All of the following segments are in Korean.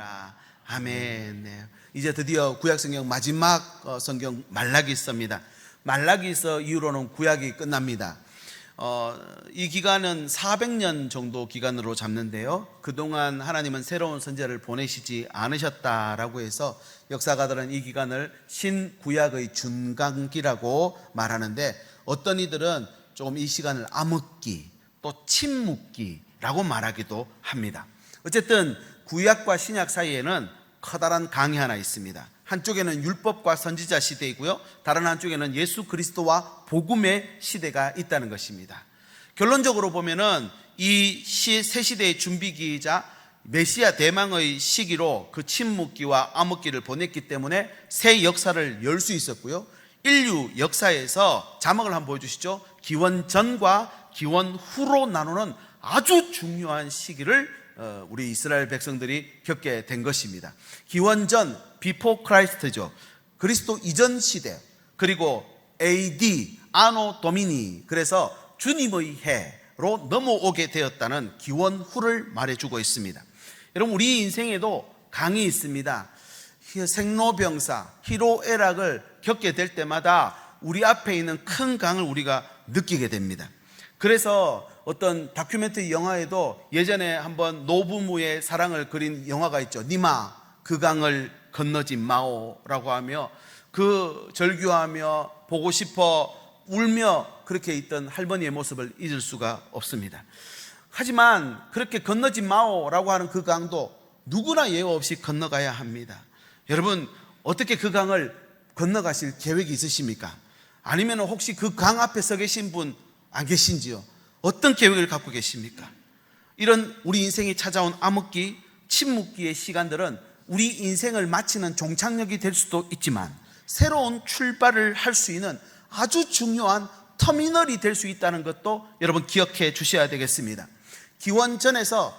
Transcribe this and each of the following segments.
아니라. 아멘. 네. 이제 드디어 구약성경 마지막 성경 말라기서입니다. 말라기서 이후로는 구약이 끝납니다. 이 기간은 400년 정도 기간으로 잡는데요, 그동안 하나님은 새로운 선지자를 보내시지 않으셨다라고 해서 역사가들은 이 기간을 신구약의 중간기라고 말하는데, 어떤 이들은 조금 이 시간을 암흑기 또 침묵기라고 말하기도 합니다. 어쨌든 구약과 신약 사이에는 커다란 강이 하나 있습니다. 한쪽에는 율법과 선지자 시대이고요, 다른 한쪽에는 예수 그리스도와 복음의 시대가 있다는 것입니다. 결론적으로 보면은 이 세 시대의 준비기이자 메시아 대망의 시기로 그 침묵기와 암흑기를 보냈기 때문에 새 역사를 열 수 있었고요, 인류 역사에서 자막을 한번 보여주시죠. 기원 전과 기원 후로 나누는 아주 중요한 시기를 우리 이스라엘 백성들이 겪게 된 것입니다. 기원 전, before Christ죠. 그리스도 이전 시대, 그리고 AD, 아노 도미니, 그래서 주님의 해로 넘어오게 되었다는 기원 후를 말해주고 있습니다. 여러분, 우리 인생에도 강이 있습니다. 생로병사, 희로애락을 겪게 될 때마다 우리 앞에 있는 큰 강을 우리가 느끼게 됩니다. 그래서 어떤 다큐멘터리 영화에도 예전에 한번 노부부의 사랑을 그린 영화가 있죠. 니마 그 강을 건너지 마오라고 하며 그 절규하며 보고 싶어 울며 그렇게 있던 할머니의 모습을 잊을 수가 없습니다. 하지만 그렇게 건너지 마오라고 하는 그 강도 누구나 예외 없이 건너가야 합니다. 여러분, 어떻게 그 강을 건너가실 계획이 있으십니까? 아니면 혹시 그 강 앞에 서 계신 분 안 계신지요? 어떤 계획을 갖고 계십니까? 이런 우리 인생이 찾아온 암흑기, 침묵기의 시간들은 우리 인생을 마치는 종착역이 될 수도 있지만 새로운 출발을 할 수 있는 아주 중요한 터미널이 될 수 있다는 것도 여러분 기억해 주셔야 되겠습니다. 기원 전에서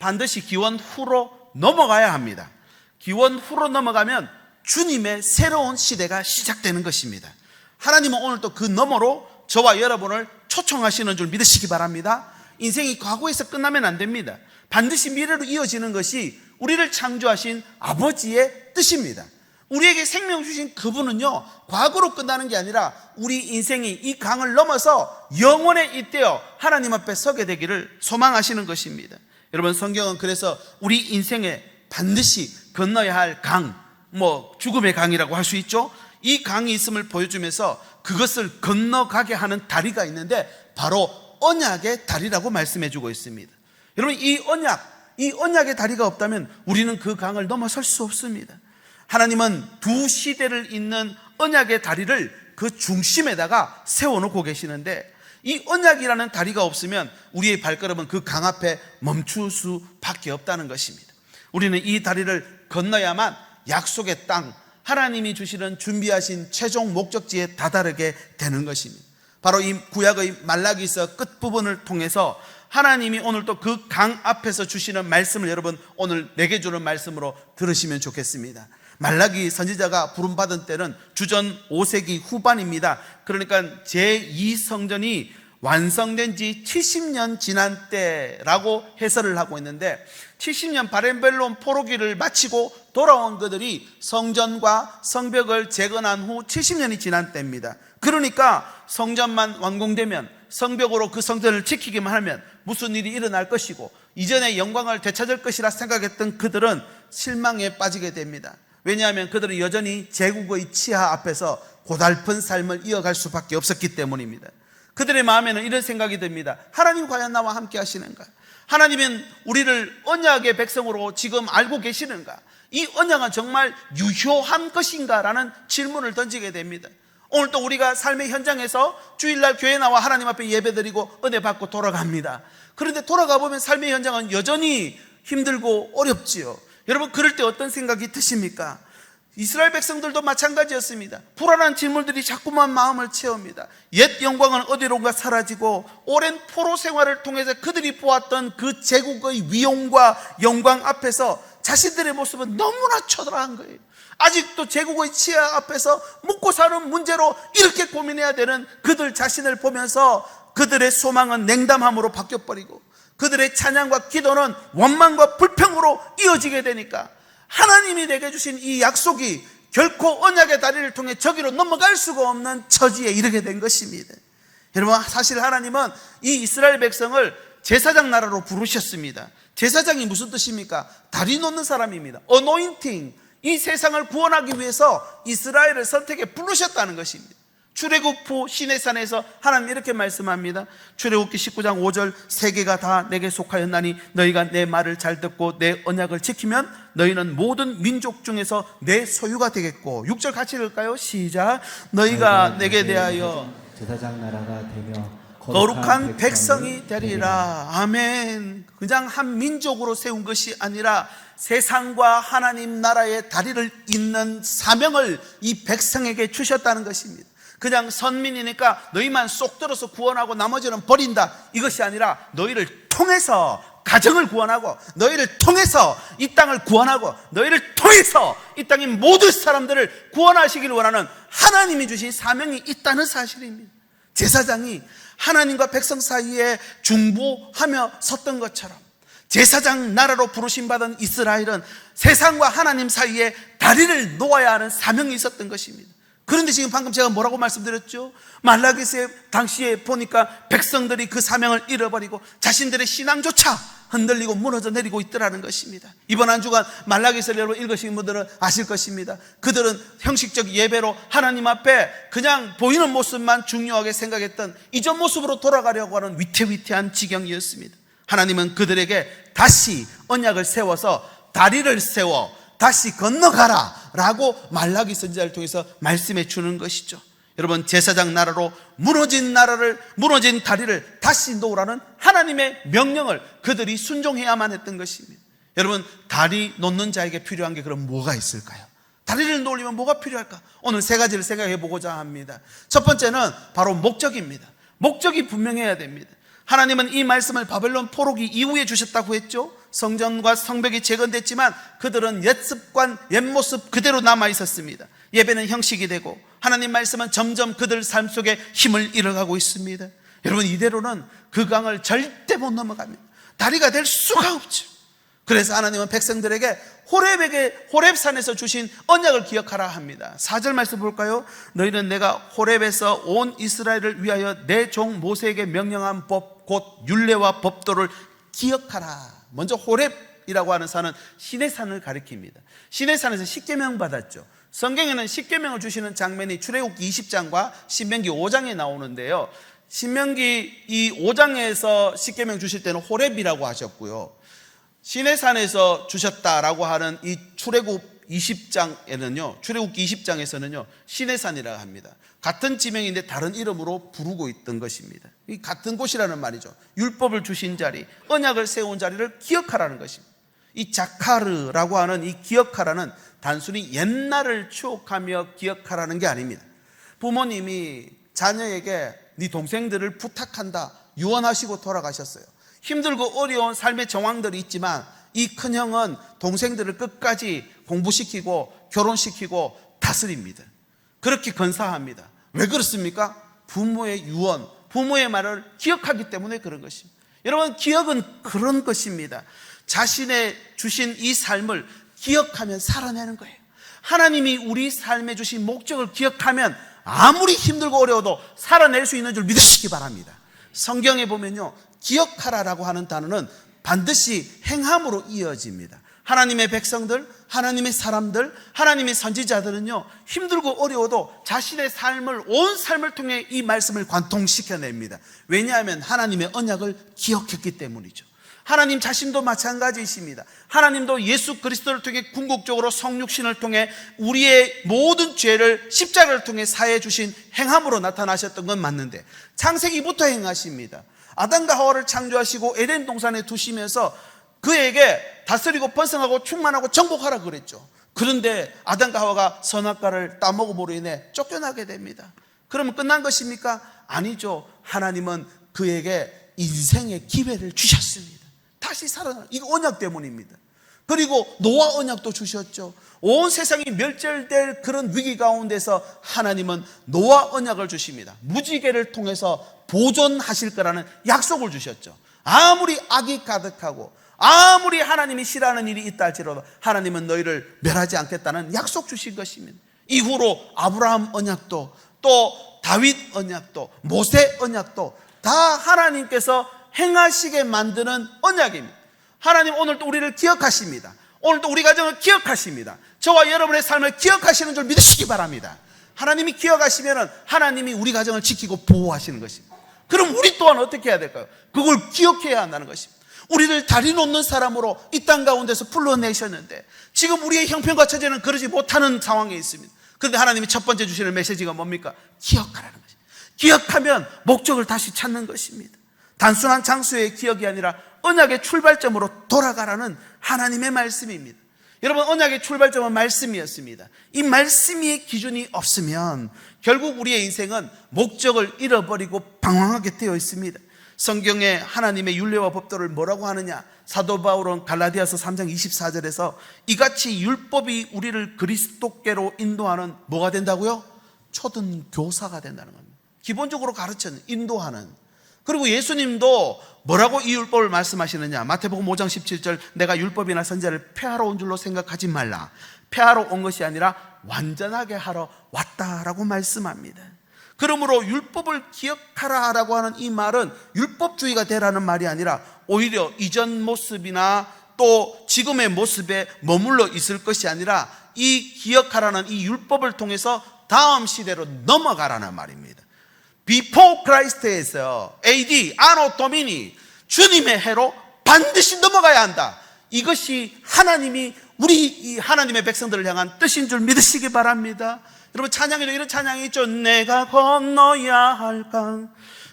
반드시 기원 후로 넘어가야 합니다. 기원 후로 넘어가면 주님의 새로운 시대가 시작되는 것입니다. 하나님은 오늘 또 그 너머로 저와 여러분을 초청하시는 줄 믿으시기 바랍니다. 인생이 과거에서 끝나면 안 됩니다. 반드시 미래로 이어지는 것이 우리를 창조하신 아버지의 뜻입니다. 우리에게 생명 주신 그분은요, 과거로 끝나는 게 아니라 우리 인생이 이 강을 넘어서 영원에 잇대어 하나님 앞에 서게 되기를 소망하시는 것입니다. 여러분, 성경은 그래서 우리 인생에 반드시 건너야 할 강, 죽음의 강이라고 할 수 있죠. 이 강이 있음을 보여주면서 그것을 건너가게 하는 다리가 있는데 바로 언약의 다리라고 말씀해 주고 있습니다. 여러분, 이 언약의 다리가 없다면 우리는 그 강을 넘어설 수 없습니다. 하나님은 두 시대를 잇는 언약의 다리를 그 중심에다가 세워놓고 계시는데, 이 언약이라는 다리가 없으면 우리의 발걸음은 그 강 앞에 멈출 수밖에 없다는 것입니다. 우리는 이 다리를 건너야만 약속의 땅, 하나님이 주시는 준비하신 최종 목적지에 다다르게 되는 것입니다. 바로 이 구약의 말라기서 끝부분을 통해서 하나님이 오늘 또 그 강 앞에서 주시는 말씀을 여러분 오늘 내게 주는 말씀으로 들으시면 좋겠습니다. 말라기 선지자가 부름받은 때는 주전 5세기 후반입니다. 그러니까 제2성전이 완성된 지 70년 지난 때라고 해설을 하고 있는데, 70년 바벨론 포로기를 마치고 돌아온 그들이 성전과 성벽을 재건한 후 70년이 지난 때입니다. 그러니까 성전만 완공되면, 성벽으로 그 성전을 지키기만 하면 무슨 일이 일어날 것이고 이전의 영광을 되찾을 것이라 생각했던 그들은 실망에 빠지게 됩니다. 왜냐하면 그들은 여전히 제국의 치하 앞에서 고달픈 삶을 이어갈 수밖에 없었기 때문입니다. 그들의 마음에는 이런 생각이 듭니다. 하나님 과연 나와 함께 하시는가? 하나님은 우리를 언약의 백성으로 지금 알고 계시는가? 이 언약은 정말 유효한 것인가? 라는 질문을 던지게 됩니다. 오늘 또 우리가 삶의 현장에서 주일날 교회 나와 하나님 앞에 예배드리고 은혜 받고 돌아갑니다. 그런데 돌아가 보면 삶의 현장은 여전히 힘들고 어렵지요. 여러분, 그럴 때 어떤 생각이 드십니까? 이스라엘 백성들도 마찬가지였습니다. 불안한 질문들이 자꾸만 마음을 채웁니다. 옛 영광은 어디론가 사라지고 오랜 포로 생활을 통해서 그들이 보았던 그 제국의 위용과 영광 앞에서 자신들의 모습은 너무나 초라한 거예요. 아직도 제국의 치하 앞에서 먹고 사는 문제로 이렇게 고민해야 되는 그들 자신을 보면서 그들의 소망은 냉담함으로 바뀌어버리고 그들의 찬양과 기도는 원망과 불평으로 이어지게 되니까 하나님이 내게 주신 이 약속이 결코 언약의 다리를 통해 저기로 넘어갈 수가 없는 처지에 이르게 된 것입니다. 여러분, 사실 하나님은 이 이스라엘 백성을 제사장 나라로 부르셨습니다. 제사장이 무슨 뜻입니까? 다리 놓는 사람입니다. anointing, 이 세상을 구원하기 위해서 이스라엘을 선택해 부르셨다는 것입니다. 출애굽 시내산에서 하나님 이렇게 말씀합니다. 출애굽기 19장 5절, 세계가 다 내게 속하였나니 너희가 내 말을 잘 듣고 내 언약을 지키면 너희는 모든 민족 중에서 내 소유가 되겠고, 6절 같이 읽을까요? 시작. 너희가 내게 대하여 제사장 나라가 되며 거룩한 백성이 되리라. 아멘. 그냥 한 민족으로 세운 것이 아니라 세상과 하나님 나라의 다리를 잇는 사명을 이 백성에게 주셨다는 것입니다. 그냥 선민이니까 너희만 쏙 들어서 구원하고 나머지는 버린다, 이것이 아니라 너희를 통해서 가정을 구원하고, 너희를 통해서 이 땅을 구원하고, 너희를 통해서 이 땅의 모든 사람들을 구원하시기를 원하는 하나님이 주신 사명이 있다는 사실입니다. 제사장이 하나님과 백성 사이에 중보하며 섰던 것처럼 제사장 나라로 부르심받은 이스라엘은 세상과 하나님 사이에 다리를 놓아야 하는 사명이 있었던 것입니다. 그런데 지금 방금 제가 뭐라고 말씀드렸죠? 말라기서의 당시에 보니까 백성들이 그 사명을 잃어버리고 자신들의 신앙조차 흔들리고 무너져 내리고 있더라는 것입니다. 이번 한 주간 말라기서를 여러분 읽으신 분들은 아실 것입니다. 그들은 형식적 예배로 하나님 앞에 그냥 보이는 모습만 중요하게 생각했던 이전 모습으로 돌아가려고 하는 위태위태한 지경이었습니다. 하나님은 그들에게 다시 언약을 세워서 다리를 세워 다시 건너가라 라고 말라기 선지자를 통해서 말씀해 주는 것이죠. 여러분, 제사장 나라로 무너진 나라를, 무너진 다리를 다시 놓으라는 하나님의 명령을 그들이 순종해야만 했던 것입니다. 여러분, 다리 놓는 자에게 필요한 게 그럼 뭐가 있을까요? 다리를 놓으려면 뭐가 필요할까? 오늘 세 가지를 생각해 보고자 합니다. 첫 번째는 바로 목적입니다. 목적이 분명해야 됩니다. 하나님은 이 말씀을 바벨론 포로기 이후에 주셨다고 했죠. 성전과 성벽이 재건됐지만 그들은 옛 습관, 옛 모습 그대로 남아 있었습니다. 예배는 형식이 되고 하나님 말씀은 점점 그들 삶 속에 힘을 잃어가고 있습니다. 여러분, 이대로는 그 강을 절대 못 넘어갑니다. 다리가 될 수가 없죠. 그래서 하나님은 백성들에게 호렙산에서 주신 언약을 기억하라 합니다. 4절 말씀 볼까요? 너희는 내가 호렙에서 온 이스라엘을 위하여 내 종 모세에게 명령한 법, 곧 율례와 법도를 기억하라. 먼저 호렙이라고 하는 산은 시내산을 가리킵니다. 시내산에서 십계명 받았죠. 성경에는 십계명을 주시는 장면이 출애굽기 20장과 신명기 5장에 나오는데요, 신명기 이 5장에서 십계명 주실 때는 호렙이라고 하셨고요, 시내산에서 주셨다라고 하는 이 출애굽 20장에는요, 출애굽기 20장에서는요 시내산이라고 합니다. 같은 지명인데 다른 이름으로 부르고 있던 것입니다. 이 같은 곳이라는 말이죠. 율법을 주신 자리, 언약을 세운 자리를 기억하라는 것입니다. 이 자카르라고 하는 이 기억하라는 단순히 옛날을 추억하며 기억하라는 게 아닙니다. 부모님이 자녀에게 네 동생들을 부탁한다, 유언하시고 돌아가셨어요. 힘들고 어려운 삶의 정황들이 있지만 이 큰형은 동생들을 끝까지 공부시키고 결혼시키고 다스립니다. 그렇게 건사합니다. 왜 그렇습니까? 부모의 유언, 부모의 말을 기억하기 때문에 그런 것입니다. 여러분, 기억은 그런 것입니다. 자신의 주신 이 삶을 기억하면 살아내는 거예요. 하나님이 우리 삶에 주신 목적을 기억하면 아무리 힘들고 어려워도 살아낼 수 있는 줄 믿으시기 바랍니다. 성경에 보면요, 기억하라라고 하는 단어는 반드시 행함으로 이어집니다. 하나님의 백성들, 하나님의 사람들, 하나님의 선지자들은요, 힘들고 어려워도 자신의 삶을, 온 삶을 통해 이 말씀을 관통시켜냅니다. 왜냐하면 하나님의 언약을 기억했기 때문이죠. 하나님 자신도 마찬가지이십니다. 하나님도 예수 그리스도를 통해 궁극적으로 성육신을 통해 우리의 모든 죄를 십자가를 통해 사해 주신 행함으로 나타나셨던 건 맞는데, 창세기부터 행하십니다. 아담과 하와를 창조하시고 에덴 동산에 두시면서 그에게 다스리고 번성하고 충만하고 정복하라 그랬죠. 그런데 아담과 하와가 선악과를 따먹음으로 인해 쫓겨나게 됩니다. 그러면 끝난 것입니까? 아니죠. 하나님은 그에게 인생의 기회를 주셨습니다. 다시 살아나. 이거 언약 때문입니다. 그리고 노아 언약도 주셨죠. 온 세상이 멸절될 그런 위기 가운데서 하나님은 노아 언약을 주십니다. 무지개를 통해서 보존하실 거라는 약속을 주셨죠. 아무리 악이 가득하고 아무리 하나님이 싫어하는 일이 있다 할지라도 하나님은 너희를 멸하지 않겠다는 약속 주신 것입니다. 이후로 아브라함 언약도 또 다윗 언약도 모세 언약도 다 하나님께서 행하시게 만드는 언약입니다. 하나님 오늘도 우리를 기억하십니다. 오늘도 우리 가정을 기억하십니다. 저와 여러분의 삶을 기억하시는 줄 믿으시기 바랍니다. 하나님이 기억하시면 하나님이 우리 가정을 지키고 보호하시는 것입니다. 그럼 우리 또한 어떻게 해야 될까요? 그걸 기억해야 한다는 것입니다. 우리를 다리 놓는 사람으로 이 땅 가운데서 불러내셨는데 지금 우리의 형편과 처지는 그러지 못하는 상황에 있습니다. 그런데 하나님이 첫 번째 주시는 메시지가 뭡니까? 기억하라는 것입니다. 기억하면 목적을 다시 찾는 것입니다. 단순한 장소의 기억이 아니라 언약의 출발점으로 돌아가라는 하나님의 말씀입니다. 여러분, 언약의 출발점은 말씀이었습니다. 이 말씀의 기준이 없으면 결국 우리의 인생은 목적을 잃어버리고 방황하게 되어 있습니다. 성경에 하나님의 율례와 법도를 뭐라고 하느냐? 사도 바울은 갈라디아서 3장 24절에서 이같이 율법이 우리를 그리스도께로 인도하는 뭐가 된다고요? 초등 교사가 된다는 겁니다. 기본적으로 가르치는, 인도하는. 그리고 예수님도 뭐라고 이 율법을 말씀하시느냐? 마태복음 5장 17절, 내가 율법이나 선지자를 폐하러 온 줄로 생각하지 말라. 폐하러 온 것이 아니라 완전하게 하러 왔다라고 말씀합니다. 그러므로 율법을 기억하라라고 하는 이 말은 율법주의가 되라는 말이 아니라 오히려 이전 모습이나 또 지금의 모습에 머물러 있을 것이 아니라 이 기억하라는 이 율법을 통해서 다음 시대로 넘어가라는 말입니다. Before Christ에서 AD, 아노 도미니, 주님의 해로 반드시 넘어가야 한다. 이것이 하나님이 우리 이 하나님의 백성들을 향한 뜻인 줄 믿으시기 바랍니다. 여러분, 찬양에도 이런 찬양이 있죠. 내가 건너야 할 강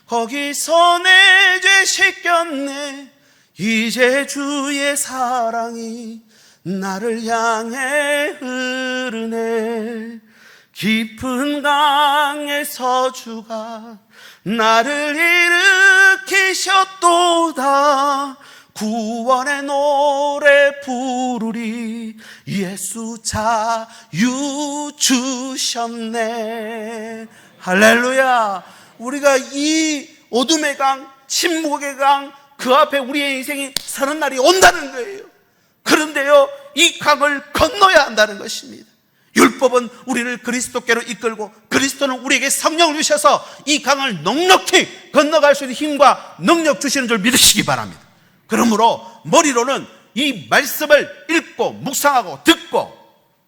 거기서 내 죄 씻겼네. 이제 주의 사랑이 나를 향해 흐르네. 깊은 강에서 주가 나를 일으키셨도다. 구원의 노래 부르리. 예수 자유 주셨네. 할렐루야. 우리가 이 어둠의 강, 침묵의 강, 그 앞에 우리의 인생이 서는 날이 온다는 거예요. 그런데요, 이 강을 건너야 한다는 것입니다. 율법은 우리를 그리스도께로 이끌고 그리스도는 우리에게 성령을 주셔서 이 강을 넉넉히 건너갈 수 있는 힘과 능력 주시는 줄 믿으시기 바랍니다. 그러므로 머리로는 이 말씀을 읽고 묵상하고 듣고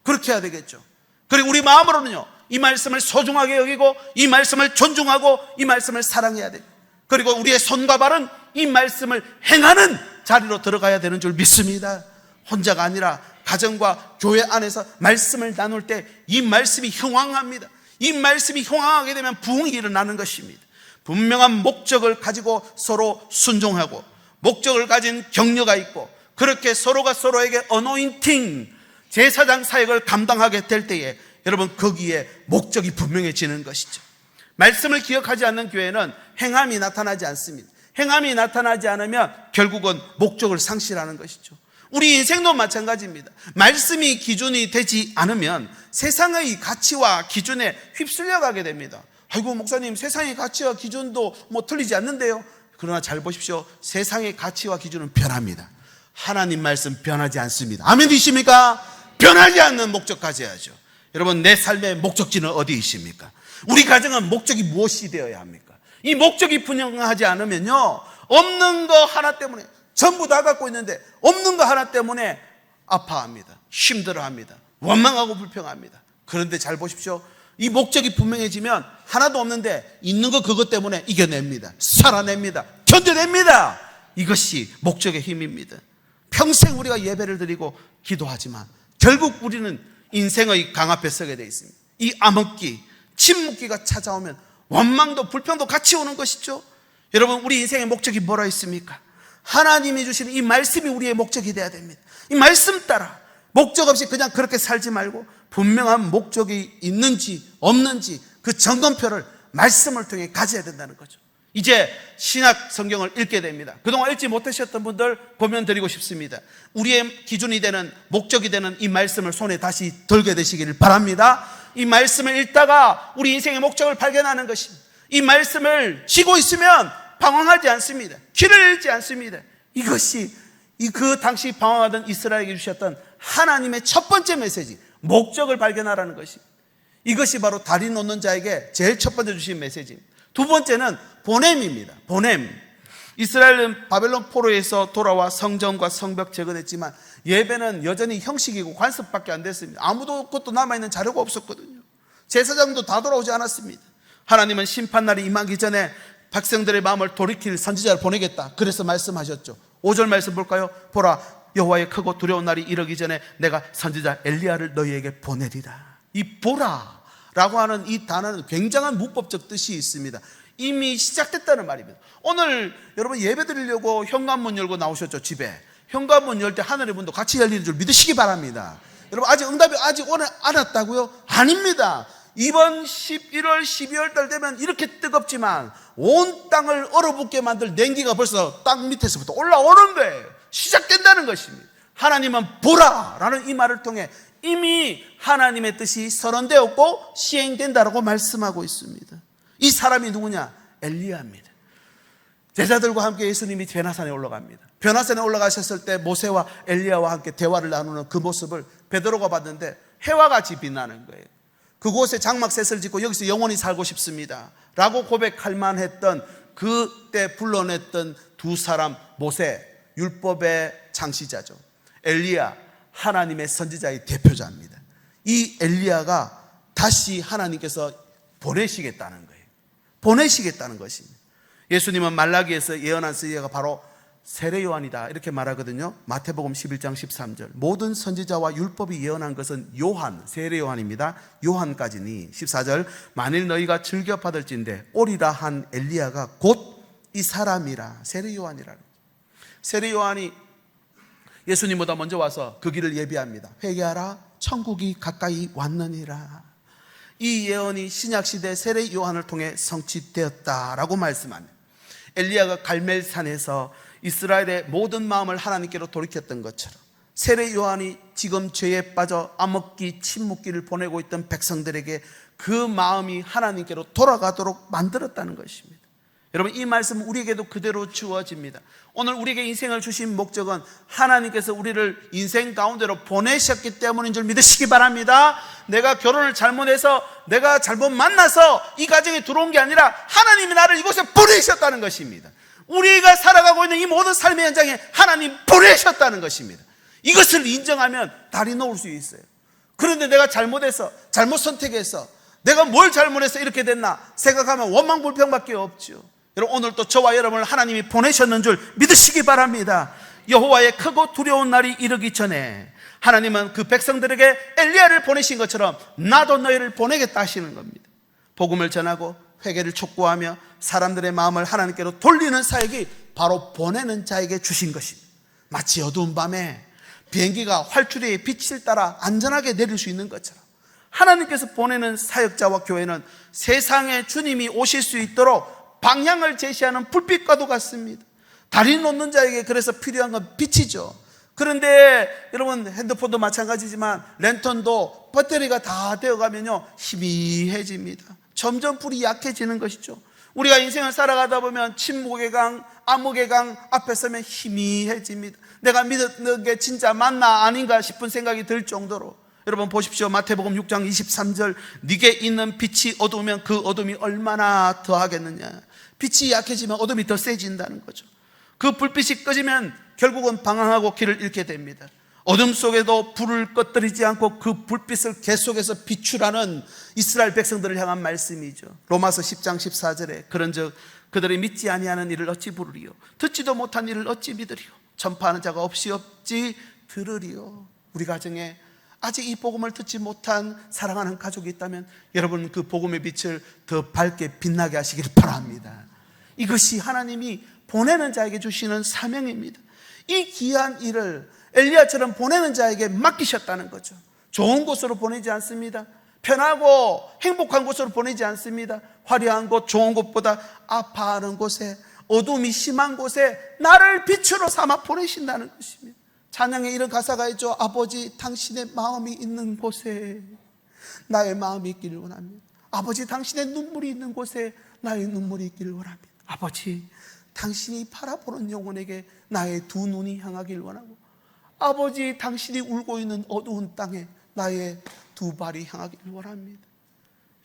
그렇게 해야 되겠죠. 그리고 우리 마음으로는요, 이 말씀을 소중하게 여기고 이 말씀을 존중하고 이 말씀을 사랑해야 돼요. 그리고 우리의 손과 발은 이 말씀을 행하는 자리로 들어가야 되는 줄 믿습니다. 혼자가 아니라 가정과 교회 안에서 말씀을 나눌 때 이 말씀이 형황합니다. 이 말씀이 형황하게 되면 부흥이 일어나는 것입니다. 분명한 목적을 가지고 서로 순종하고 목적을 가진 격려가 있고 그렇게 서로가 서로에게 어노인팅, 제사장 사역을 감당하게 될 때에 여러분, 거기에 목적이 분명해지는 것이죠. 말씀을 기억하지 않는 교회는 행함이 나타나지 않습니다. 행함이 나타나지 않으면 결국은 목적을 상실하는 것이죠. 우리 인생도 마찬가지입니다. 말씀이 기준이 되지 않으면 세상의 가치와 기준에 휩쓸려 가게 됩니다. 아이고, 목사님, 세상의 가치와 기준도 뭐 틀리지 않는데요. 그러나 잘 보십시오. 세상의 가치와 기준은 변합니다. 하나님 말씀 변하지 않습니다. 아멘이십니까? 변하지 않는 목적 가져야죠. 여러분, 내 삶의 목적지는 어디이십니까? 우리 가정은 목적이 무엇이 되어야 합니까? 이 목적이 분명하지 않으면요, 없는 거 하나 때문에 전부 다 갖고 있는데 없는 거 하나 때문에 아파합니다. 힘들어합니다. 원망하고 불평합니다. 그런데 잘 보십시오. 이 목적이 분명해지면 하나도 없는데 있는 거 그것 때문에 이겨냅니다. 살아냅니다. 견뎌냅니다. 이것이 목적의 힘입니다. 평생 우리가 예배를 드리고 기도하지만 결국 우리는 인생의 강 앞에 서게 되어 있습니다. 이 암흑기, 침묵기가 찾아오면 원망도 불평도 같이 오는 것이죠. 여러분, 우리 인생의 목적이 뭐라 있습니까? 하나님이 주시는 이 말씀이 우리의 목적이 되어야 됩니다. 이 말씀 따라 목적 없이 그냥 그렇게 살지 말고 분명한 목적이 있는지 없는지 그 점검표를 말씀을 통해 가져야 된다는 거죠. 이제 신약 성경을 읽게 됩니다. 그동안 읽지 못하셨던 분들 보면 드리고 싶습니다. 우리의 기준이 되는, 목적이 되는 이 말씀을 손에 다시 들게 되시기를 바랍니다. 이 말씀을 읽다가 우리 인생의 목적을 발견하는 것입니다. 이 말씀을 쥐고 있으면 방황하지 않습니다. 길을 잃지 않습니다. 이것이 그 당시 방황하던 이스라엘에게 주셨던 하나님의 첫 번째 메시지, 목적을 발견하라는 것이, 이것이 바로 다리 놓는 자에게 제일 첫 번째 주신 메시지입니다. 두 번째는 보냄입니다. 보냄. 이스라엘은 바벨론 포로에서 돌아와 성전과 성벽 재건했지만 예배는 여전히 형식이고 관습밖에 안 됐습니다. 아무도 그것도 남아있는 자료가 없었거든요. 제사장도 다 돌아오지 않았습니다. 하나님은 심판날이 임하기 전에 백성들의 마음을 돌이킬 선지자를 보내겠다, 그래서 말씀하셨죠. 5절 말씀 볼까요? 보라, 여호와의 크고 두려운 날이 이르기 전에 내가 선지자 엘리야를 너희에게 보내리라. 이 보라라고 하는 이 단어는 굉장한 문법적 뜻이 있습니다. 이미 시작됐다는 말입니다. 오늘 여러분 예배 드리려고 현관문 열고 나오셨죠, 집에. 현관문 열 때 하늘의 문도 같이 열리는 줄 믿으시기 바랍니다. 여러분 아직 응답이 아직 오늘 안 왔다고요? 아닙니다. 이번 11월 12월 달 되면 이렇게 뜨겁지만 온 땅을 얼어붙게 만들 냉기가 벌써 땅 밑에서부터 올라오는 거예요. 시작된다는 것입니다. 하나님은 보라라는 이 말을 통해 이미 하나님의 뜻이 선언되었고 시행된다라고 말씀하고 있습니다. 이 사람이 누구냐? 엘리야입니다. 제자들과 함께 예수님이 변화산에 올라갑니다. 변화산에 올라가셨을 때 모세와 엘리야와 함께 대화를 나누는 그 모습을 베드로가 봤는데 해와 같이 빛나는 거예요. 그곳에 장막셋을 짓고 여기서 영원히 살고 싶습니다 라고 고백할 만했던, 그때 불러냈던 두 사람, 모세 율법의 창시자죠, 엘리야 하나님의 선지자의 대표자입니다. 이 엘리야가 다시 하나님께서 보내시겠다는 거예요. 보내시겠다는 것입니다. 예수님은 말라기에서 예언한 선지자가 바로 세례 요한이다 이렇게 말하거든요. 마태복음 11장 13절 모든 선지자와 율법이 예언한 것은 요한, 세례 요한입니다. 요한까지니 14절 만일 너희가 즐겨 받을진대 오리라 한 엘리야가 곧 이 사람이라. 세례 요한이라는, 세례 요한이 예수님보다 먼저 와서 그 길을 예비합니다. 회개하라 천국이 가까이 왔느니라. 이 예언이 신약시대 세례 요한을 통해 성취되었다라고 말씀합니다. 엘리야가 갈멜산에서 이스라엘의 모든 마음을 하나님께로 돌이켰던 것처럼 세례 요한이 지금 죄에 빠져 암흑기 침묵기를 보내고 있던 백성들에게 그 마음이 하나님께로 돌아가도록 만들었다는 것입니다. 여러분 이 말씀은 우리에게도 그대로 주어집니다. 오늘 우리에게 인생을 주신 목적은 하나님께서 우리를 인생 가운데로 보내셨기 때문인 줄 믿으시기 바랍니다. 내가 결혼을 잘못해서 내가 잘못 만나서 이 가정에 들어온 게 아니라 하나님이 나를 이곳에 보내셨다는 것입니다. 우리가 살아가고 있는 이 모든 삶의 현장에 하나님 보내셨다는 것입니다. 이것을 인정하면 다리 놓을 수 있어요. 그런데 내가 잘못해서 잘못 선택해서 내가 뭘 잘못해서 이렇게 됐나 생각하면 원망불평밖에 없죠. 여러분 오늘 또 저와 여러분을 하나님이 보내셨는 줄 믿으시기 바랍니다. 여호와의 크고 두려운 날이 이르기 전에 하나님은 그 백성들에게 엘리야를 보내신 것처럼 나도 너희를 보내겠다 하시는 겁니다. 복음을 전하고 회개를 촉구하며 사람들의 마음을 하나님께로 돌리는 사역이 바로 보내는 자에게 주신 것입니다. 마치 어두운 밤에 비행기가 활주리의 빛을 따라 안전하게 내릴 수 있는 것처럼 하나님께서 보내는 사역자와 교회는 세상에 주님이 오실 수 있도록 방향을 제시하는 불빛과도 같습니다. 다리 놓는 자에게 그래서 필요한 건 빛이죠. 그런데 여러분 핸드폰도 마찬가지지만 랜턴도 배터리가 다 되어가면요 희미해집니다. 점점 불이 약해지는 것이죠. 우리가 인생을 살아가다 보면 침묵의 강, 암흑의 강 앞에 서면 희미해집니다. 내가 믿는 게 진짜 맞나 아닌가 싶은 생각이 들 정도로. 여러분 보십시오. 마태복음 6장 23절 네게 있는 빛이 어두우면 그 어둠이 얼마나 더하겠느냐. 빛이 약해지면 어둠이 더 세진다는 거죠. 그 불빛이 꺼지면 결국은 방황하고 길을 잃게 됩니다. 어둠 속에도 불을 꺼뜨리지 않고 그 불빛을 계속해서 비추라는 이스라엘 백성들을 향한 말씀이죠. 로마서 10장 14절에 그런즉 그들이 믿지 아니하는 일을 어찌 부르리요 듣지도 못한 일을 어찌 믿으리요 전파하는 자가 없이 들으리요. 우리 가정에 아직 이 복음을 듣지 못한 사랑하는 가족이 있다면 여러분 그 복음의 빛을 더 밝게 빛나게 하시길 바랍니다. 이것이 하나님이 보내는 자에게 주시는 사명입니다. 이 귀한 일을 엘리야처럼 보내는 자에게 맡기셨다는 거죠. 좋은 곳으로 보내지 않습니다. 편하고 행복한 곳으로 보내지 않습니다. 화려한 곳, 좋은 곳보다 아파하는 곳에, 어둠이 심한 곳에 나를 빛으로 삼아 보내신다는 것입니다. 찬양에 이런 가사가 있죠. 아버지 당신의 마음이 있는 곳에 나의 마음이 있기를 원합니다. 아버지 당신의 눈물이 있는 곳에 나의 눈물이 있기를 원합니다. 아버지 당신이 바라보는 영혼에게 나의 두 눈이 향하길 원하고, 아버지 당신이 울고 있는 어두운 땅에 나의 두 발이 향하길 원합니다.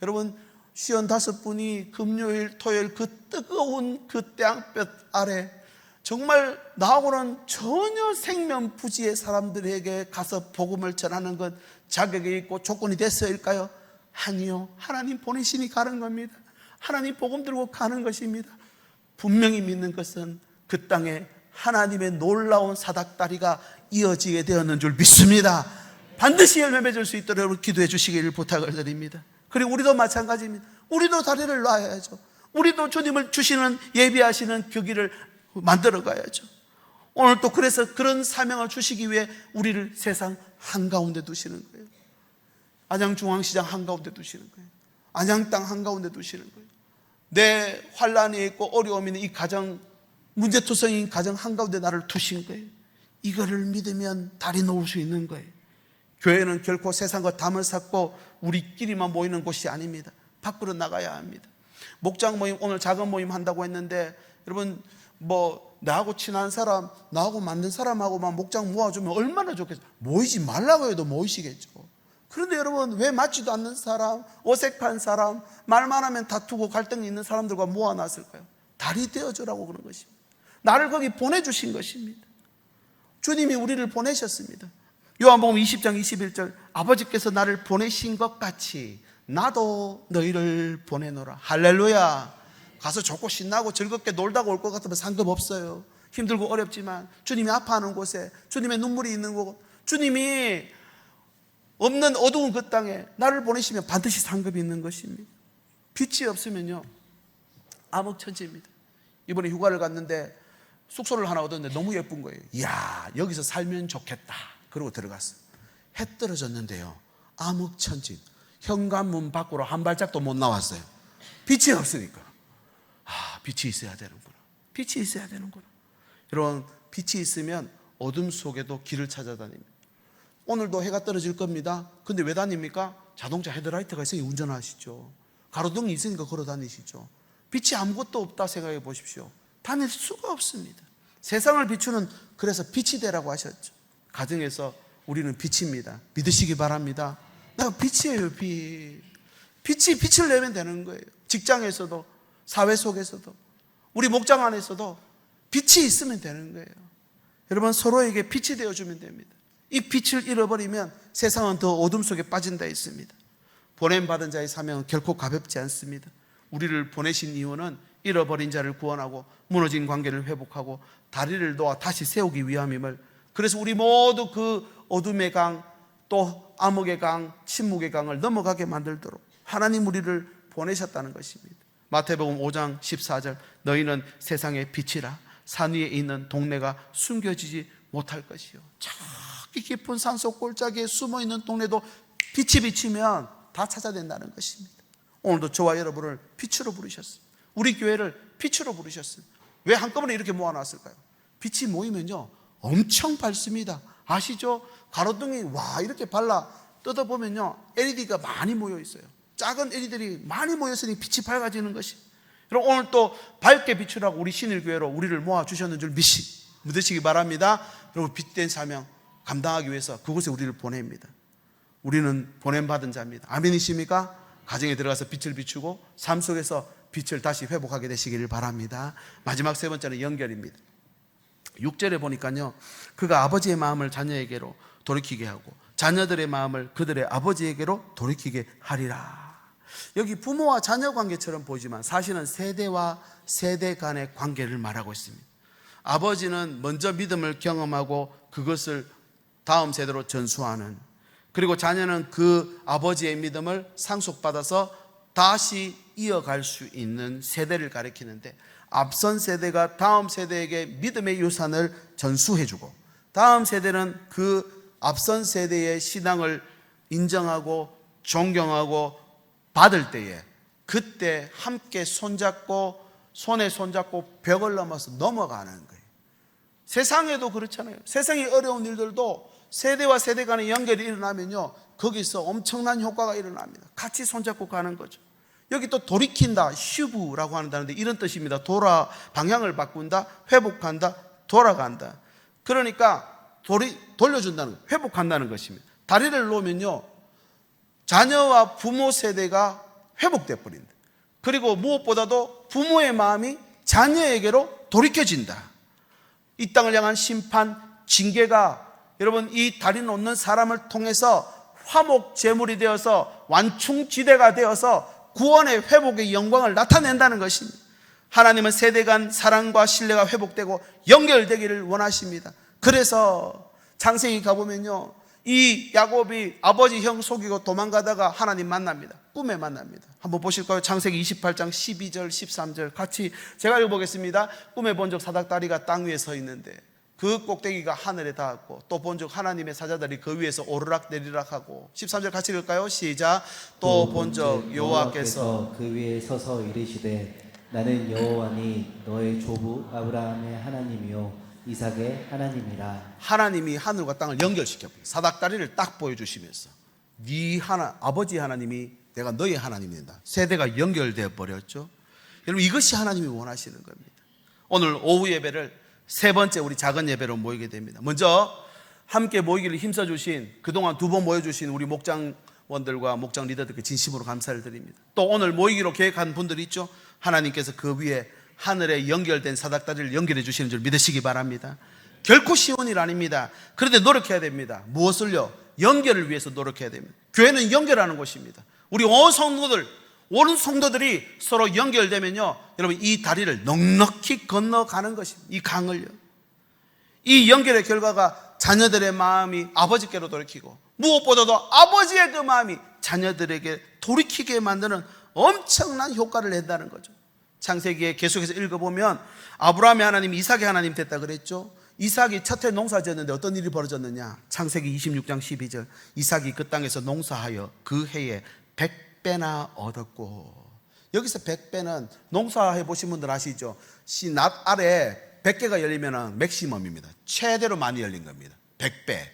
여러분, 55분이 금요일 토요일 그 뜨거운 그 태양볕 아래 정말 나하고는 전혀 생면부지의 사람들에게 가서 복음을 전하는 것 자격이 있고 조건이 됐어일까요? 아니요. 하나님 보내시니 가는 겁니다. 하나님 복음 들고 가는 것입니다. 분명히 믿는 것은 그 땅에 하나님의 놀라운 사닥다리가 이어지게 되었는 줄 믿습니다. 반드시 열매 맺을 수 있도록 여러분 기도해 주시기를 부탁을 드립니다. 그리고 우리도 마찬가지입니다. 우리도 다리를 놔야죠. 우리도 주님을 주시는 예비하시는 그 길을 만들어 가야죠. 오늘 또 그래서 그런 사명을 주시기 위해 우리를 세상 한가운데 두시는 거예요. 안양중앙시장 한가운데 두시는 거예요. 안양 땅 한가운데 두시는 거예요. 내 환란이 있고 어려움이 있는 이 가정, 문제투성인 가정 한가운데 나를 두신 거예요. 이거를 믿으면 다리 놓을 수 있는 거예요. 교회는 결코 세상과 담을 쌓고 우리끼리만 모이는 곳이 아닙니다. 밖으로 나가야 합니다. 목장 모임, 오늘 작은 모임 한다고 했는데, 여러분 나하고 친한 사람, 나하고 맞는 사람하고만 목장 모아주면 얼마나 좋겠어요. 모이지 말라고 해도 모이시겠죠. 그런데 여러분, 왜 맞지도 않는 사람, 어색한 사람, 말만 하면 다투고 갈등이 있는 사람들과 모아놨을까요? 다리 되어주라고 그런 것입니다. 나를 거기 보내주신 것입니다. 주님이 우리를 보내셨습니다. 요한복음 20장 21절, 아버지께서 나를 보내신 것 같이 나도 너희를 보내노라. 할렐루야. 가서 좋고 신나고 즐겁게 놀다가 올 것 같으면 상관없어요. 힘들고 어렵지만 주님이 아파하는 곳에, 주님의 눈물이 있는 곳, 주님이 없는 어두운 그 땅에 나를 보내시면 반드시 상급이 있는 것입니다. 빛이 없으면요 암흑천지입니다. 이번에 휴가를 갔는데 숙소를 하나 얻었는데 너무 예쁜 거예요. 이야, 여기서 살면 좋겠다. 그러고 들어갔어요. 해 떨어졌는데요, 암흑천지, 현관문 밖으로 한 발짝도 못 나왔어요. 빛이 없으니까. 빛이 있어야 되는구나. 빛이 있어야 되는구나. 여러분, 빛이 있으면 어둠 속에도 길을 찾아다닙니다. 오늘도 해가 떨어질 겁니다. 근데 왜 다닙니까? 자동차 헤드라이트가 있으니 운전하시죠. 가로등이 있으니까 걸어 다니시죠. 빛이 아무것도 없다 생각해 보십시오. 다닐 수가 없습니다. 세상을 비추는, 그래서 빛이 되라고 하셨죠. 가정에서 우리는 빛입니다. 믿으시기 바랍니다. 내가 빛이에요. 빛을 내면 되는 거예요. 직장에서도, 사회 속에서도, 우리 목장 안에서도 빛이 있으면 되는 거예요. 여러분, 서로에게 빛이 되어주면 됩니다. 이 빛을 잃어버리면 세상은 더 어둠 속에 빠진다 했습니다. 보냄받은 자의 사명은 결코 가볍지 않습니다. 우리를 보내신 이유는 잃어버린 자를 구원하고 무너진 관계를 회복하고 다리를 놓아 다시 세우기 위함임을, 그래서 우리 모두 그 어둠의 강, 또 암흑의 강, 침묵의 강을 넘어가게 만들도록 하나님 우리를 보내셨다는 것입니다. 마태복음 5장 14절, 너희는 세상의 빛이라. 산 위에 있는 동네가 숨겨지지 못할 것이요. 저기 깊은 산속 골짜기에 숨어있는 동네도 빛이 비치면 다 찾아낸다는 것입니다. 오늘도 저와 여러분을 빛으로 부르셨습니다. 우리 교회를 빛으로 부르셨습니다. 왜 한꺼번에 이렇게 모아놨을까요? 빛이 모이면요 엄청 밝습니다. 아시죠? 가로등이 이렇게 발라 뜯어보면요 LED가 많이 모여 있어요. 작은 LED들이 많이 모였으니 빛이 밝아지는 것이. 여러분, 오늘 또 밝게 비추라고 우리 신일교회로 우리를 모아주셨는 줄 믿으시기 바랍니다. 여러분, 빛된 사명 감당하기 위해서 그곳에 우리를 보냅니다. 우리는 보냄받은 자입니다. 아멘이십니까? 가정에 들어가서 빛을 비추고 삶 속에서 빛을 다시 회복하게 되시기를 바랍니다. 마지막 세 번째는 연결입니다. 6절에 보니까요, 그가 아버지의 마음을 자녀에게로 돌이키게 하고 자녀들의 마음을 그들의 아버지에게로 돌이키게 하리라. 여기 부모와 자녀 관계처럼 보이지만 사실은 세대와 세대 간의 관계를 말하고 있습니다. 아버지는 먼저 믿음을 경험하고 그것을 다음 세대로 전수하는, 그리고 자녀는 그 아버지의 믿음을 상속받아서 다시 이어갈 수 있는 세대를 가리키는데, 앞선 세대가 다음 세대에게 믿음의 유산을 전수해주고 다음 세대는 그 앞선 세대의 신앙을 인정하고 존경하고 받을 때에 그때 함께 손잡고 손에 손잡고 벽을 넘어서 넘어가는 거예요. 세상에도 그렇잖아요. 세상의 어려운 일들도 세대와 세대 간의 연결이 일어나면요 거기서 엄청난 효과가 일어납니다. 같이 손잡고 가는 거죠. 여기 또 돌이킨다, 슈브라고 하는 단어인데 이런 뜻입니다. 방향을 바꾼다, 회복한다, 돌아간다. 그러니까 돌려준다는 거, 회복한다는 것입니다. 다리를 놓으면요, 자녀와 부모 세대가 회복돼 버린다. 그리고 무엇보다도 부모의 마음이 자녀에게로 돌이켜진다. 이 땅을 향한 심판, 징계가 여러분 이 다리 놓는 사람을 통해서 화목 제물이 되어서 완충지대가 되어서 구원의 회복의 영광을 나타낸다는 것입니다. 하나님은 세대 간 사랑과 신뢰가 회복되고 연결되기를 원하십니다. 그래서 창세기 가보면요, 이 야곱이 아버지 형 속이고 도망가다가 하나님 만납니다. 꿈에 만납니다. 한번 보실까요? 창세기 28장 12절 13절 같이 제가 읽어보겠습니다. 꿈에 본 적 사닥다리가 땅 위에 서 있는데 그 꼭대기가 하늘에 닿았고 또 본 적 하나님의 사자들이 그 위에서 오르락 내리락 하고 13절 같이 읽을까요? 시작. 또 본 적 여호와께서 그 위에 서서 이르시되 나는 여호와니 너의 조부 아브라함의 하나님이요 이삭의 하나님이라. 하나님이 하늘과 땅을 연결시켜버려요. 사닥다리를 딱 보여주시면서 아버지 하나님이 내가 너의 하나님이 된다. 세대가 연결되어 버렸죠. 여러분 이것이 하나님이 원하시는 겁니다. 오늘 오후 예배를 세 번째 우리 작은 예배로 모이게 됩니다. 먼저 함께 모이기를 힘써주신, 그동안 2번 모여주신 우리 목장원들과 목장 리더들께 진심으로 감사를 드립니다. 또 오늘 모이기로 계획한 분들이 있죠. 하나님께서 그 위에 하늘에 연결된 사닥다리를 연결해 주시는 줄 믿으시기 바랍니다. 결코 쉬운 일 아닙니다. 그런데 노력해야 됩니다. 무엇을요? 연결을 위해서 노력해야 됩니다. 교회는 연결하는 곳입니다. 우리 온 성도들이 서로 연결되면요, 여러분 이 다리를 넉넉히 건너가는 것입니다. 이 강을요. 이 연결의 결과가 자녀들의 마음이 아버지께로 돌이키고 무엇보다도 아버지의 그 마음이 자녀들에게 돌이키게 만드는 엄청난 효과를 낸다는 거죠. 창세기에 계속해서 읽어보면 아브라함의 하나님, 이삭의 하나님 됐다 그랬죠. 이삭이 첫 해 농사 지었는데 어떤 일이 벌어졌느냐? 창세기 26장 12절 이삭이 그 땅에서 농사하여 그 해에 100배나 얻었고, 여기서 100배는 농사해 보신 분들 아시죠? 낫 아래 100개가 열리면 맥시멈입니다. 최대로 많이 열린 겁니다. 100배.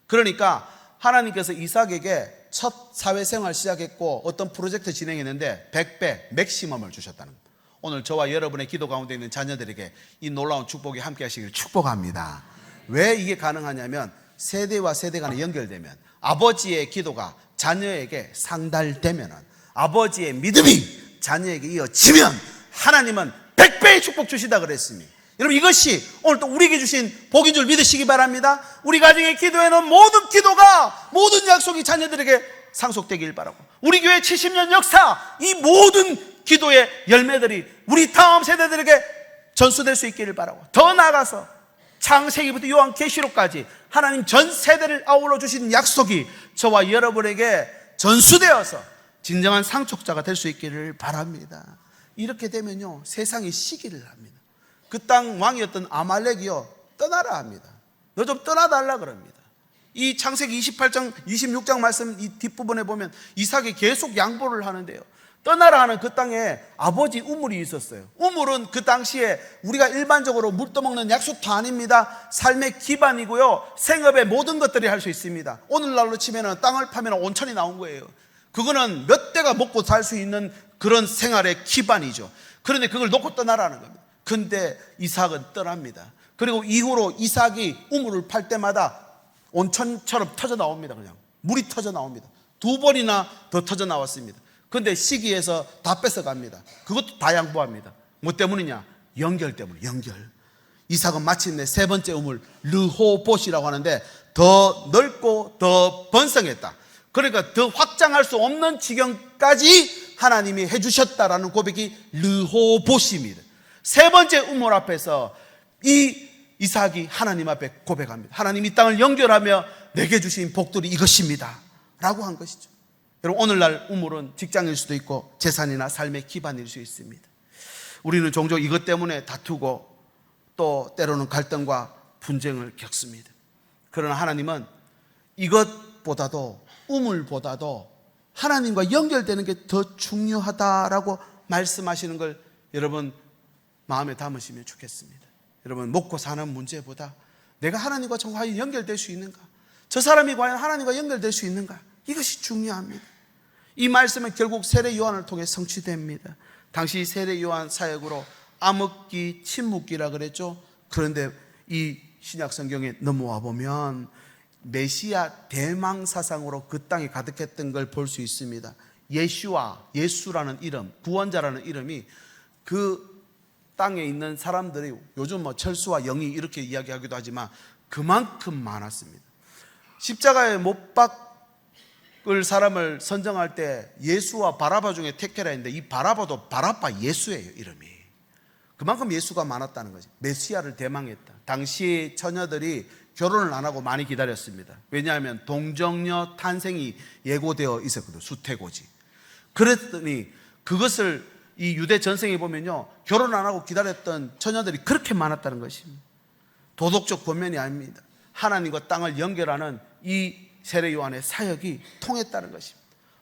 그러니까 하나님께서 이삭에게 첫 사회생활 시작했고 어떤 프로젝트 진행했는데 100배 맥시멈을 주셨다는 겁니다. 오늘 저와 여러분의 기도 가운데 있는 자녀들에게 이 놀라운 축복이 함께 하시기를 축복합니다. 왜 이게 가능하냐면 세대와 세대 간에 연결되면, 아버지의 기도가 자녀에게 상달되면, 아버지의 믿음이 자녀에게 이어지면 하나님은 100배의 축복 주시다 그랬습니다. 여러분 이것이 오늘 또 우리에게 주신 복인 줄 믿으시기 바랍니다. 우리 가정의 기도에는 모든 기도가, 모든 약속이 자녀들에게 상속되길 바라고, 우리 교회 70년 역사, 이 모든 기도의 열매들이 우리 다음 세대들에게 전수될 수 있기를 바라고, 더 나아가서 창세기부터 요한계시록까지 하나님 전 세대를 아울러 주신 약속이 저와 여러분에게 전수되어서 진정한 상속자가 될 수 있기를 바랍니다. 이렇게 되면요, 세상이 시기를 합니다. 그 땅 왕이었던 아말렉이요, 떠나라 합니다. 너 좀 떠나달라 그럽니다. 이 창세기 28장 26장 말씀 이 뒷부분에 보면 이삭이 계속 양보를 하는데요, 떠나라 하는 그 땅에 아버지 우물이 있었어요. 우물은 그 당시에 우리가 일반적으로 물 떠먹는 약수터 아닙니다. 삶의 기반이고요, 생업의 모든 것들이 할 수 있습니다. 오늘날로 치면 땅을 파면 온천이 나온 거예요. 그거는 몇 대가 먹고 살 수 있는 그런 생활의 기반이죠. 그런데 그걸 놓고 떠나라는 겁니다. 근데 이삭은 떠납니다. 그리고 이후로 이삭이 우물을 팔 때마다 온천처럼 터져 나옵니다. 그냥 물이 터져 나옵니다. 2번이나 더 터져 나왔습니다. 그런데 시기에서 다 뺏어갑니다. 그것도 다 양보합니다. 뭐 때문이냐? 연결 때문에. 연결. 이삭은 마침내 세 번째 우물 르호봇이라고 하는데 더 넓고 더 번성했다. 그러니까 더 확장할 수 없는 지경까지 하나님이 해주셨다라는 고백이 르호봇입니다. 세 번째 우물 앞에서 이 이삭이 하나님 앞에 고백합니다. 하나님 이 땅을 연결하며 내게 주신 복들이 이것입니다 라고 한 것이죠. 여러분 오늘날 우물은 직장일 수도 있고 재산이나 삶의 기반일 수 있습니다. 우리는 종종 이것 때문에 다투고 또 때로는 갈등과 분쟁을 겪습니다. 그러나 하나님은 이것보다도, 우물보다도 하나님과 연결되는 게 더 중요하다라고 말씀하시는 걸 여러분 마음에 담으시면 좋겠습니다. 여러분 먹고 사는 문제보다 내가 하나님과 정말 연결될 수 있는가, 저 사람이 과연 하나님과 연결될 수 있는가, 이것이 중요합니다. 이 말씀은 결국 세례 요한을 통해 성취됩니다. 당시 세례 요한 사역으로 암흑기, 침묵기라 그랬죠. 그런데 이 신약 성경에 넘어와 보면 메시아 대망 사상으로 그 땅에 가득했던 걸 볼 수 있습니다. 예슈와, 예수라는 이름, 구원자라는 이름이 그 땅에 있는 사람들이 요즘 뭐 철수와 영이 이렇게 이야기하기도 하지만 그만큼 많았습니다. 십자가에 못 박을 사람을 선정할 때 예수와 바라바 중에 택해라 했는데 이 바라바도 바라바 예수예요, 이름이. 그만큼 예수가 많았다는 거죠. 메시아를 대망했다. 당시 처녀들이 결혼을 안 하고 많이 기다렸습니다. 왜냐하면 동정녀 탄생이 예고되어 있었거든요. 수태고지. 그랬더니 그것을 이 유대 전생에 보면요, 결혼 안 하고 기다렸던 처녀들이 그렇게 많았다는 것입니다. 도덕적 권면이 아닙니다. 하나님과 땅을 연결하는 이 세례 요한의 사역이 통했다는 것입니다.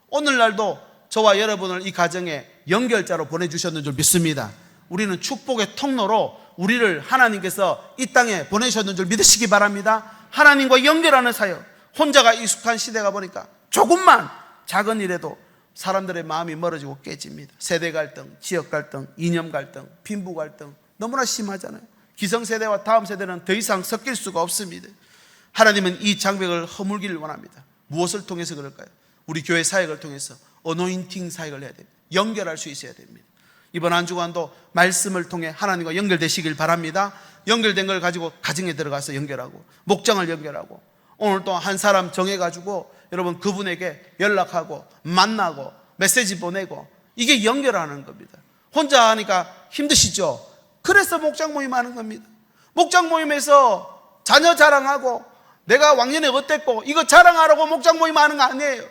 오늘날도 저와 여러분을 이 가정에 연결자로 보내주셨는 줄 믿습니다. 우리는 축복의 통로로 우리를 하나님께서 이 땅에 보내셨는 줄 믿으시기 바랍니다. 하나님과 연결하는 사역. 혼자가 익숙한 시대가 보니까 조금만 작은 일에도 사람들의 마음이 멀어지고 깨집니다. 세대 갈등, 지역 갈등, 이념 갈등, 빈부 갈등 너무나 심하잖아요. 기성세대와 다음 세대는 더 이상 섞일 수가 없습니다. 하나님은 이 장벽을 허물기를 원합니다. 무엇을 통해서 그럴까요? 우리 교회 사역을 통해서 어노인팅 사역을 해야 됩니다. 연결할 수 있어야 됩니다. 이번 한 주간도 말씀을 통해 하나님과 연결되시길 바랍니다. 연결된 걸 가지고 가정에 들어가서 연결하고 목장을 연결하고 오늘 또 한 사람 정해가지고 여러분 그분에게 연락하고 만나고 메시지 보내고 이게 연결하는 겁니다. 혼자 하니까 힘드시죠? 그래서 목장 모임 하는 겁니다. 목장 모임에서 자녀 자랑하고 내가 왕년에 어땠고 이거 자랑하라고 목장 모임 하는 거 아니에요.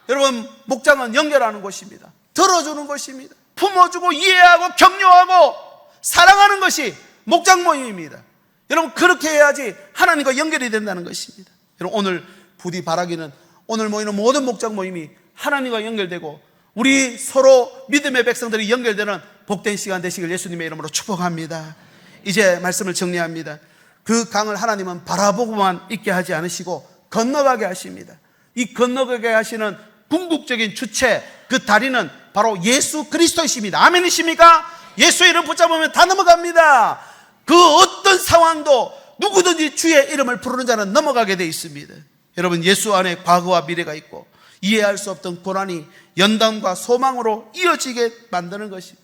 여러분 목장은 연결하는 곳입니다. 들어주는 곳입니다. 품어주고 이해하고 격려하고 사랑하는 것이 목장 모임입니다. 여러분 그렇게 해야지 하나님과 연결이 된다는 것입니다. 여러분 오늘 부디 바라기는 오늘 모이는 모든 목장 모임이 하나님과 연결되고 우리 서로 믿음의 백성들이 연결되는 복된 시간 되시길 예수님의 이름으로 축복합니다. 이제 말씀을 정리합니다. 그 강을 하나님은 바라보고만 있게 하지 않으시고 건너가게 하십니다. 이 건너가게 하시는 궁극적인 주체, 그 다리는 바로 예수 그리스도이십니다. 아멘이십니까? 예수의 이름 붙잡으면 다 넘어갑니다. 그 어떤 상황도 누구든지 주의 이름을 부르는 자는 넘어가게 되어 있습니다. 여러분 예수 안에 과거와 미래가 있고 이해할 수 없던 고난이 연단과 소망으로 이어지게 만드는 것이.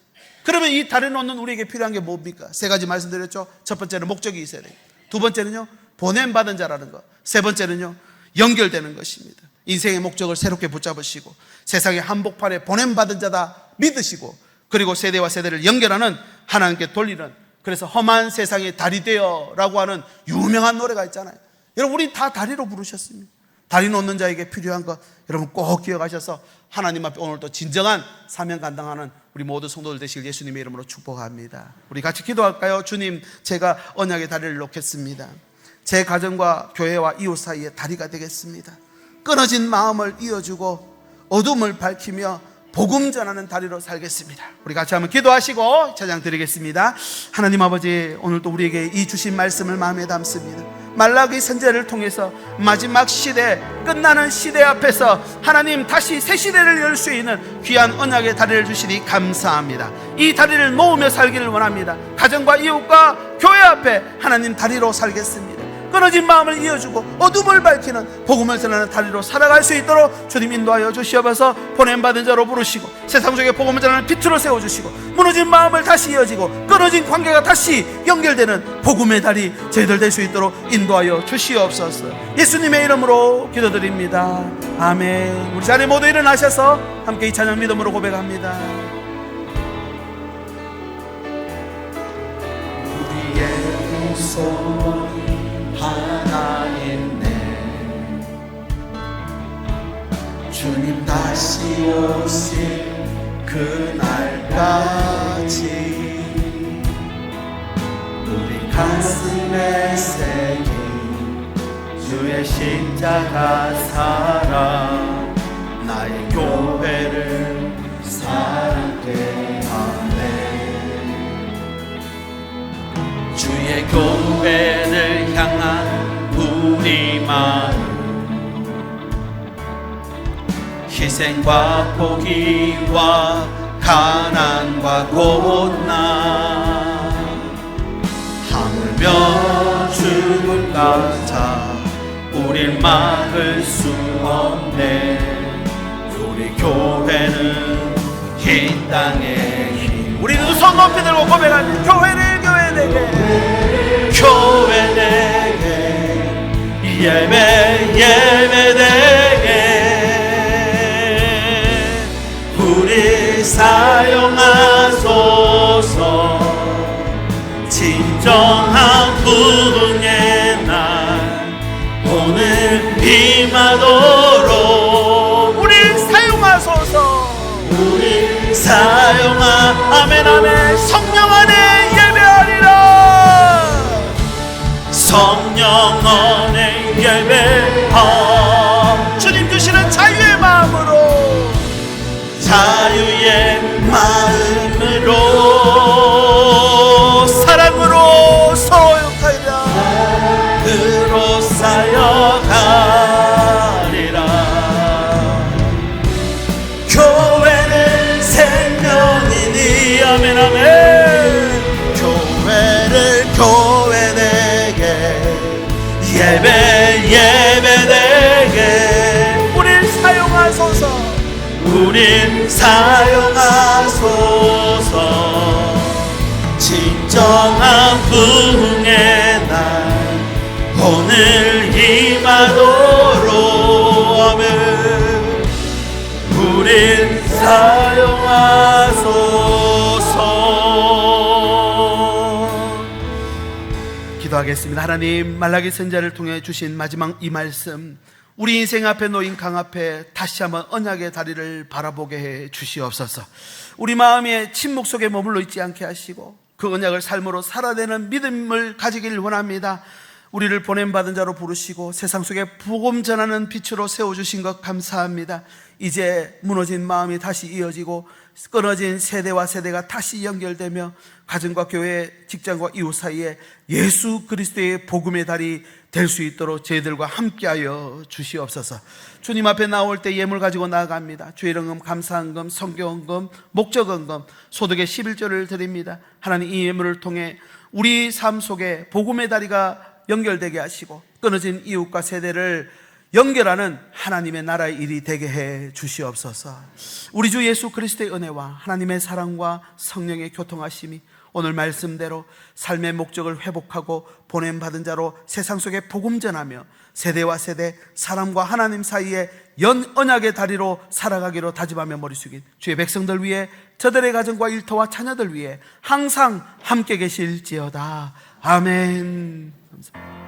그러면 이 다리를 놓는 우리에게 필요한 게 뭡니까? 세 가지 말씀드렸죠. 첫 번째는 목적이 있어야 돼요. 두 번째는요 보냄받은 자라는 것. 세 번째는요 연결되는 것입니다. 인생의 목적을 새롭게 붙잡으시고 세상의 한복판에 보냄받은 자다 믿으시고 그리고 세대와 세대를 연결하는 하나님께 돌리는, 그래서 험한 세상의 다리 되어 라고 하는 유명한 노래가 있잖아요. 여러분 우리 다 다리로 부르셨습니다. 다리 놓는 자에게 필요한 것 여러분 꼭 기억하셔서 하나님 앞에 오늘 또 진정한 사명 감당하는 우리 모든 성도들 되시길 예수님의 이름으로 축복합니다. 우리 같이 기도할까요? 주님, 제가 언약의 다리를 놓겠습니다. 제 가정과 교회와 이웃 사이에 다리가 되겠습니다. 끊어진 마음을 이어주고 어둠을 밝히며 복음 전하는 다리로 살겠습니다. 우리 같이 한번 기도하시고 찬양 드리겠습니다. 하나님 아버지, 오늘도 우리에게 이 주신 말씀을 마음에 담습니다. 말라기 선지자를 통해서 마지막 시대, 끝나는 시대 앞에서 하나님 다시 새 시대를 열 수 있는 귀한 언약의 다리를 주시니 감사합니다. 이 다리를 놓으며 살기를 원합니다. 가정과 이웃과 교회 앞에 하나님 다리로 살겠습니다. 끊어진 마음을 이어주고 어둠을 밝히는 복음을 전하는 다리로 살아갈 수 있도록 주님 인도하여 주시옵소서. 보냄받은 자로 부르시고 세상 속에 복음을 전하는 빛으로 세워주시고 무너진 마음을 다시 이어지고 끊어진 관계가 다시 연결되는 복음의 다리 저희들 될 수 있도록 인도하여 주시옵소서. 예수님의 이름으로 기도드립니다. 아멘. 우리 자리 모두 일어나셔서 함께 이 찬양 믿음으로 고백합니다. 우리의 소원이 하나 있네. 주님 다시 오실 그날까지 우리 가슴에 새긴 주의 십자가 사랑 나의 교회를 사랑케 하네. 주의 교회를 향한 우리 마음 희생과 포기와 가난과 고난 하물며 죽음까지 우릴 막을 수 없네. 우리 교회는 이 땅의 힘. 우리 두 손 높이 들고 고백합니다. 교회 내게 예배 내게 우리 사용하소서. 진정한 부흥의 날 오늘 임하도록 우리 사용하소서. 우리 아멘 아멘. 성령 안에 예배하리라. 성령 안에 예배하. 주님 주시는 자유의 마음으로 사랑으로 사역하리라. 사랑으로 사역하리라. 교회는 생명이니 아멘 아멘. 교회 내게 예배 내게 우릴 사용하소서. 우린 사용하소서. 진정한 부흥의 날 오늘 임하도록 아멘. 우린 사용하소서. 기도하겠습니다. 하나님, 말라기 선지자를 통해 주신 마지막 이 말씀, 우리 인생 앞에 놓인 강 앞에 다시 한번 언약의 다리를 바라보게 해 주시옵소서. 우리 마음의 침묵 속에 머물러 있지 않게 하시고 그 언약을 삶으로 살아내는 믿음을 가지길 원합니다. 우리를 보냄받은 자로 부르시고 세상 속에 복음 전하는 빛으로 세워주신 것 감사합니다. 이제 무너진 마음이 다시 이어지고 끊어진 세대와 세대가 다시 연결되며 가정과 교회, 직장과 이웃 사이에 예수 그리스도의 복음의 달이 될 수 있도록 저희들과 함께하여 주시옵소서. 주님 앞에 나올 때 예물 가지고 나아갑니다. 주일헌금, 감사헌금, 성경헌금, 목적헌금, 소득의 11조를 드립니다. 하나님, 이 예물을 통해 우리 삶 속에 복음의 다리가 연결되게 하시고 끊어진 이웃과 세대를 연결하는 하나님의 나라의 일이 되게 해 주시옵소서. 우리 주 예수 그리스도의 은혜와 하나님의 사랑과 성령의 교통하심이 오늘 말씀대로 삶의 목적을 회복하고 보냄받은 자로 세상 속에 복음 전하며 세대와 세대, 사람과 하나님 사이에 언약의 다리로 살아가기로 다짐하며 머리 숙인 주의 백성들 위해, 저들의 가정과 일터와 자녀들 위해 항상 함께 계실지어다. 아멘. 감사합니다.